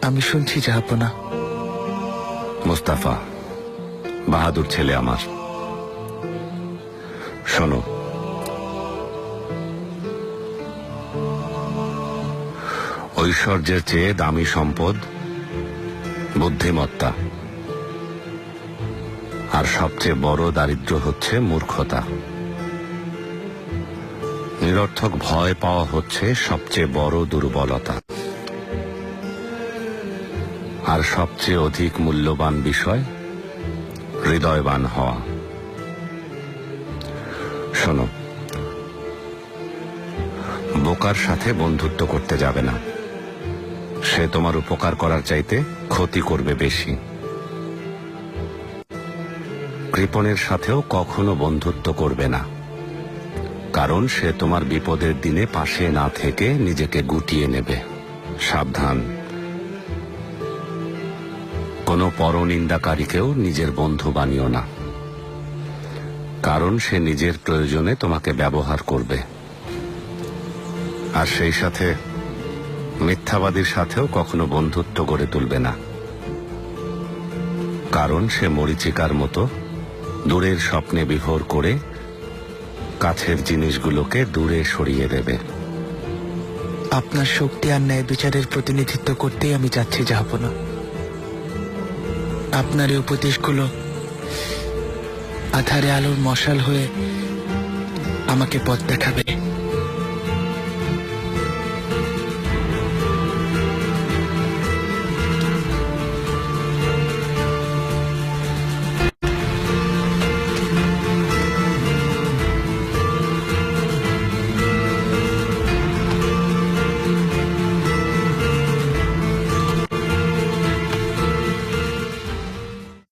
আমি শুনছি জাহাপনা। মুস্তাফা বাহাদুর ছেলে আমার, শোনো, ঐশ্বর্যের চেয়ে দামি সম্পদ বুদ্ধিমত্তা, আর সবচেয়ে বড় দারিদ্র্য হচ্ছে মূর্খতা। নিরর্থক ভয় পাওয়া হচ্ছে সবচেয়ে বড় দুর্বলতা, আর সবচেয়ে অধিক মূল্যবান বিষয় হৃদয়বান হওয়া। শোনো, বোকার সাথে বন্ধুত্ব করতে যাবে না, সে তোমার উপকার করার চাইতে ক্ষতি করবে বেশি। কৃপণের সাথেও কখনো বন্ধুত্ব করবে না, কারণ সে তোমার বিপদের দিনে পাশে না থেকে নিজেকে গুটিয়ে নেবে। সাবধান, কোনো পরনিন্দাকারীকেও নিজের বন্ধু বানিও না, কারণ সে নিজের প্রয়োজনে তোমাকে ব্যবহার করবে। আর সেই সাথে মিথ্যাবাদীর সাথেও কখনো বন্ধুত্ব গড়ে তুলবে না, কারণ সে মরীচিকার মতো দূরের স্বপ্নে বিভোর করে কাছের জিনিসগুলোকে দূরে সরিয়ে দেবে। আপনার শক্তি আর ন্যায় বিচারের প্রতিনিধিত্ব করতেই আমি যাচ্ছি জাহাপনা। আপনার এই উপদেশগুলো আধারে আলোর মশাল হয়ে আমাকে পথ দেখাবে।